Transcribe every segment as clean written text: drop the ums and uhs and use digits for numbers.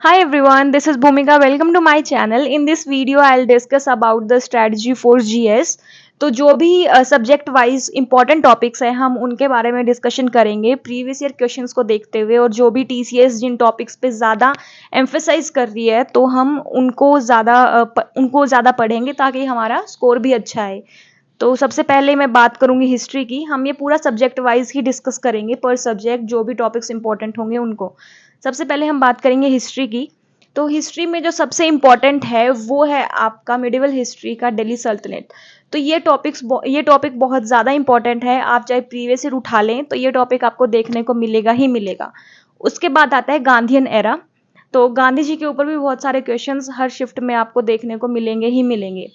Hi everyone, this is Bhumika. Welcome to my channel. In this video, I'll discuss about the strategy for GS. तो जो भी subject wise important topics हैं हम उनके बारे में डिस्कशन करेंगे प्रीवियस ईयर क्वेश्चंस को देखते हुए, और जो भी टीसीएस जिन टॉपिक्स पे ज़्यादा एम्फेसाइज कर रही है तो हम उनको ज़्यादा पढ़ेंगे ताकि हमारा स्कोर भी अच्छा आए। तो सबसे पहले मैं बात करूंगी हिस्ट्री की। हम ये पूरा सब्जेक्ट वाइज ही डिस्कस करेंगे, पर सब्जेक्ट जो भी टॉपिक्स इंपॉर्टेंट होंगे उनको। सबसे पहले हम बात करेंगे हिस्ट्री की। तो हिस्ट्री में जो सबसे इम्पॉर्टेंट है वो है आपका मिडिवल हिस्ट्री का दिल्ली सल्तनत। तो ये टॉपिक बहुत ज़्यादा इंपॉर्टेंट है। आप चाहे प्रीवियस ईयर उठा लें तो ये टॉपिक आपको देखने को मिलेगा ही मिलेगा। उसके बाद आता है गांधीयन एरा। तो गांधी जी के ऊपर भी बहुत सारे क्वेश्चंस हर शिफ्ट में आपको देखने को मिलेंगे ही मिलेंगे।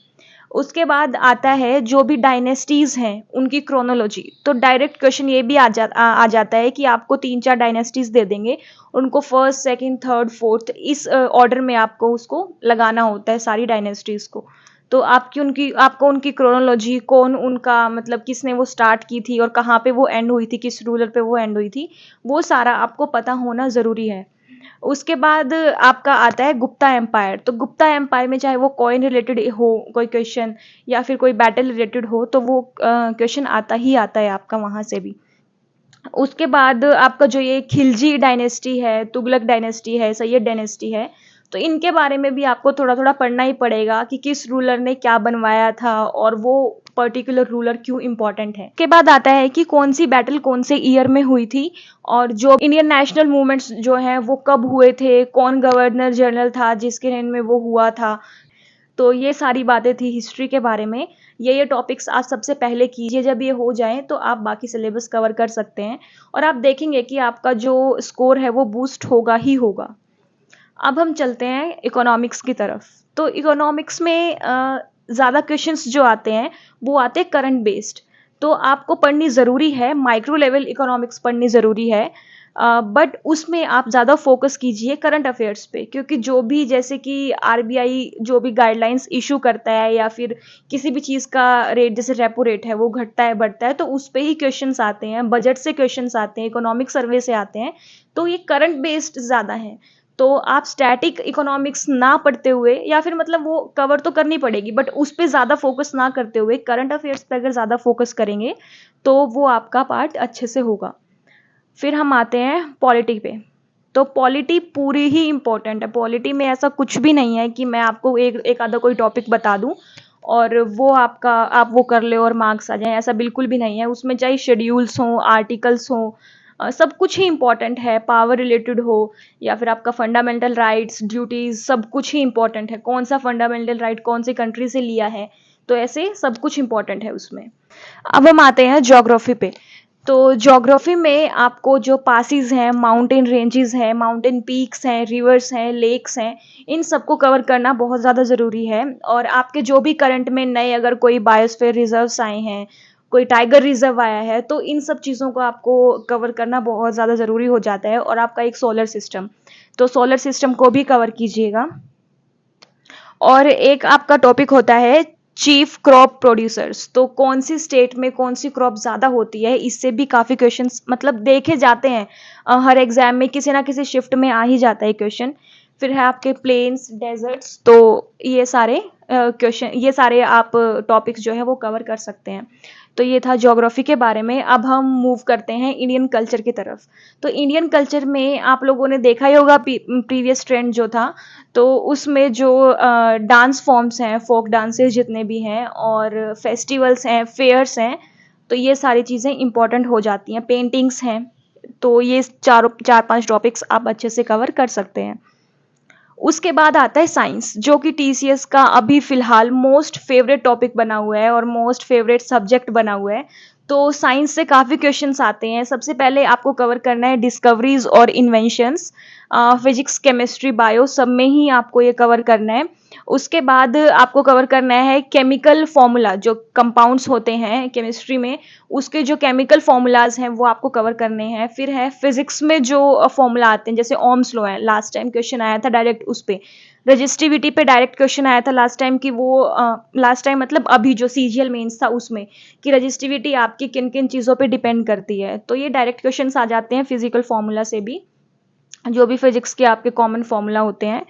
उसके बाद आता है जो भी डायनेस्टीज हैं उनकी क्रोनोलॉजी। तो डायरेक्ट क्वेश्चन ये भी आ जाता है कि आपको 3-4 डायनेस्टीज दे देंगे, उनको फर्स्ट सेकंड थर्ड फोर्थ इस ऑर्डर में आपको उसको लगाना होता है सारी डायनेस्टीज को। तो आपको उनकी क्रोनोलॉजी, कौन उनका मतलब किसने वो स्टार्ट की थी और कहाँ पे वो एंड हुई थी, किस रूलर पे वो एंड हुई थी, वो सारा आपको पता होना ज़रूरी है। उसके बाद आपका आता है गुप्ता एम्पायर। तो गुप्ता एम्पायर में चाहे वो कॉइन रिलेटेड हो कोई क्वेश्चन या फिर कोई बैटल रिलेटेड हो तो वो क्वेश्चन आता ही आता है आपका वहाँ से भी। उसके बाद आपका जो ये खिलजी डायनेस्टी है, तुगलक डायनेस्टी है, सैयद डायनेस्टी है, तो इनके बारे में भी आपको थोड़ा थोड़ा पढ़ना ही पड़ेगा कि किस रूलर ने क्या बनवाया था और वो पर्टिकुलर रूलर क्यों इंपॉर्टेंट है। के बाद आता है कि कौन सी बैटल कौन से ईयर में हुई थी, और जो इंडियन नेशनल मूवमेंट्स जो हैं वो कब हुए थे, कौन गवर्नर जनरल था जिसके रेन में वो हुआ था। तो ये सारी बातें थी हिस्ट्री के बारे में। ये टॉपिक्स आप सबसे पहले कीजिए, जब ये हो जाएँ तो आप बाकी सिलेबस कवर कर सकते हैं और आप देखेंगे कि आपका जो स्कोर है वो बूस्ट होगा ही होगा। अब हम चलते हैं इकोनॉमिक्स की तरफ। तो इकोनॉमिक्स में ज़्यादा क्वेश्चंस जो आते हैं वो आते हैं करंट बेस्ड। तो आपको पढ़नी ज़रूरी है, माइक्रो लेवल इकोनॉमिक्स पढ़नी ज़रूरी है, बट उसमें आप ज़्यादा फोकस कीजिए करंट अफेयर्स पे, क्योंकि जो भी जैसे कि आरबीआई जो भी गाइडलाइंस इशू करता है या फिर किसी भी चीज़ का रेट जैसे रेपो रेट है वो घटता है बढ़ता है तो उस पे ही क्वेश्चंस आते हैं, बजट से क्वेश्चंस आते हैं, इकोनॉमिक सर्वे से आते हैं। तो ये करंट बेस्ड ज़्यादा है। तो आप स्टैटिक इकोनॉमिक्स ना पढ़ते हुए, या फिर मतलब वो कवर तो करनी पड़ेगी बट उस पे ज़्यादा फोकस ना करते हुए करंट अफेयर्स पे अगर ज़्यादा फोकस करेंगे तो वो आपका पार्ट अच्छे से होगा। फिर हम आते हैं पॉलिटी पे। तो पॉलिटी पूरी ही इंपॉर्टेंट है। पॉलिटी में ऐसा कुछ भी नहीं है कि मैं आपको एक आधा कोई टॉपिक बता दूं और वो आप वो कर ले और मार्क्स आ जाएं, ऐसा बिल्कुल भी नहीं है। उसमें चाहे शेड्यूल्स हों, आर्टिकल्स हों, सब कुछ ही इंपॉर्टेंट है। पावर रिलेटेड हो या फिर आपका फंडामेंटल राइट्स, ड्यूटीज, सब कुछ ही इंपॉर्टेंट है। कौन सा फंडामेंटल राइट कौन सी कंट्री से लिया है, तो ऐसे सब कुछ इंपॉर्टेंट है उसमें। अब हम आते हैं ज्योग्राफी पे। तो ज्योग्राफी में आपको जो पासिस हैं, माउंटेन रेंजेस हैं, माउंटेन पीक्स हैं, रिवर्स हैं, लेक्स हैं, इन सबको कवर करना बहुत ज़्यादा ज़रूरी है। और आपके जो भी करंट में नए अगर कोई बायोस्फीयर रिजर्व्स आए हैं, कोई टाइगर रिजर्व आया है, तो इन सब चीज़ों को आपको कवर करना बहुत ज़्यादा ज़रूरी हो जाता है। और आपका एक सोलर सिस्टम, तो सोलर सिस्टम को भी कवर कीजिएगा। और एक आपका टॉपिक होता है चीफ क्रॉप प्रोड्यूसर्स। तो कौन सी स्टेट में कौन सी क्रॉप ज़्यादा होती है, इससे भी काफ़ी क्वेश्चंस मतलब देखे जाते हैं। हर एग्जाम में किसी ना किसी शिफ्ट में आ ही जाता है क्वेश्चन। फिर है आपके प्लेन्स, डेजर्ट्स। तो ये सारे ये सारे आप टॉपिक्स जो है वो कवर कर सकते हैं। तो ये था ज्योग्राफी के बारे में। अब हम मूव करते हैं इंडियन कल्चर की तरफ। तो इंडियन कल्चर में आप लोगों ने देखा ही होगा प्रीवियस ट्रेंड जो था, तो उसमें जो डांस फॉर्म्स हैं, फोक डांसेस जितने भी हैं और फेस्टिवल्स हैं, फेयर्स हैं, तो ये सारी चीज़ें इंपॉर्टेंट हो जाती हैं। पेंटिंग्स हैं। तो ये चार पांच टॉपिक्स आप अच्छे से कवर कर सकते हैं। उसके बाद आता है साइंस, जो कि टीसीएस का अभी फिलहाल मोस्ट फेवरेट टॉपिक बना हुआ है और मोस्ट फेवरेट सब्जेक्ट बना हुआ है। तो साइंस से काफ़ी क्वेश्चंस आते हैं। सबसे पहले आपको कवर करना है डिस्कवरीज और इन्वेंशंस। फिजिक्स, केमिस्ट्री, बायो सब में ही आपको ये कवर करना है। उसके बाद आपको कवर करना है केमिकल फॉर्मूला, जो कंपाउंड्स होते हैं केमिस्ट्री में, उसके जो केमिकल फॉर्मूलाज हैं वो आपको कवर करने हैं। फिर है फिजिक्स में जो फॉर्मूला आते हैं, जैसे ओम्स लॉ है, लास्ट टाइम क्वेश्चन आया था डायरेक्ट उस पे। रजिस्टिविटी पे डायरेक्ट क्वेश्चन आया था लास्ट टाइम कि वो लास्ट टाइम मतलब अभी जो सीजीएल मेंस था उसमें, कि रजिस्टिविटी आपकी किन किन चीज़ों पे डिपेंड करती है। तो ये डायरेक्ट क्वेश्चन आ जाते हैं फिजिकल फॉर्मूला से भी। जो भी फिजिक्स के आपके कॉमन फॉर्मूला होते हैं।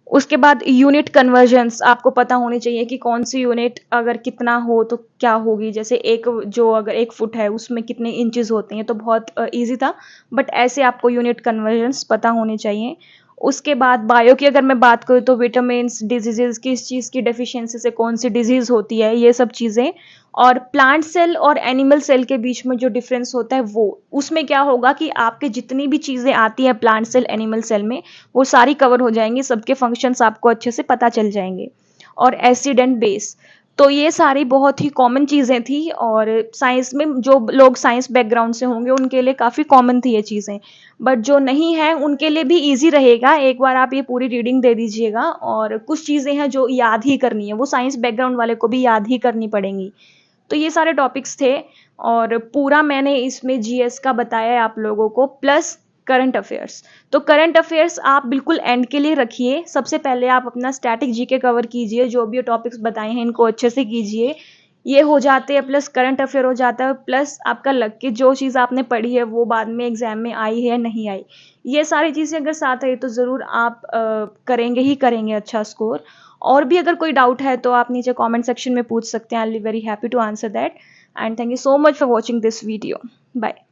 उसके बाद यूनिट कन्वर्जन्स आपको पता होनी चाहिए कि कौन सी यूनिट अगर कितना हो तो क्या होगी। जैसे एक जो अगर 1 फुट है उसमें कितने इंचेस होते हैं, तो बहुत ईजी था, बट ऐसे आपको यूनिट कन्वर्जन्स पता होने चाहिए। उसके बाद बायो की अगर मैं बात करूँ तो विटामिन्स, डिजीजेस, किस चीज़ की डेफिशिएंसी से कौन सी डिजीज होती है, ये सब चीज़ें। और प्लांट सेल और एनिमल सेल के बीच में जो डिफरेंस होता है वो, उसमें क्या होगा कि आपके जितनी भी चीज़ें आती हैं प्लांट सेल, एनिमल सेल में, वो सारी कवर हो जाएंगी, सबके फंक्शंस आपको अच्छे से पता चल जाएंगे। और एसिड एंड बेस, तो ये सारी बहुत ही कॉमन चीज़ें थी, और साइंस में जो लोग साइंस बैकग्राउंड से होंगे उनके लिए काफ़ी कॉमन थी ये चीज़ें, बट जो नहीं है उनके लिए भी ईजी रहेगा। एक बार आप ये पूरी रीडिंग दे दीजिएगा, और कुछ चीज़ें हैं जो याद ही करनी है, वो साइंस बैकग्राउंड वाले को भी याद ही करनी पड़ेंगी। तो ये सारे टॉपिक्स थे, और पूरा मैंने इसमें जीएस का बताया है आप लोगों को, प्लस करंट अफेयर्स। तो करंट अफेयर्स आप बिल्कुल एंड के लिए रखिए। सबसे पहले आप अपना स्टैटिक जीके कवर कीजिए, जो भी टॉपिक्स बताए हैं इनको अच्छे से कीजिए। ये हो जाते हैं, प्लस करंट अफेयर हो जाता है, प्लस आपका लग के जो चीज़ आपने पढ़ी है वो बाद में एग्जाम में आई है या नहीं आई, ये सारी चीज़ें अगर साथ आई तो ज़रूर आप करेंगे ही करेंगे अच्छा स्कोर। और भी अगर कोई डाउट है तो आप नीचे कमेंट सेक्शन में पूछ सकते हैं। I will be very happy to answer that. And thank you so much for watching this video. Bye.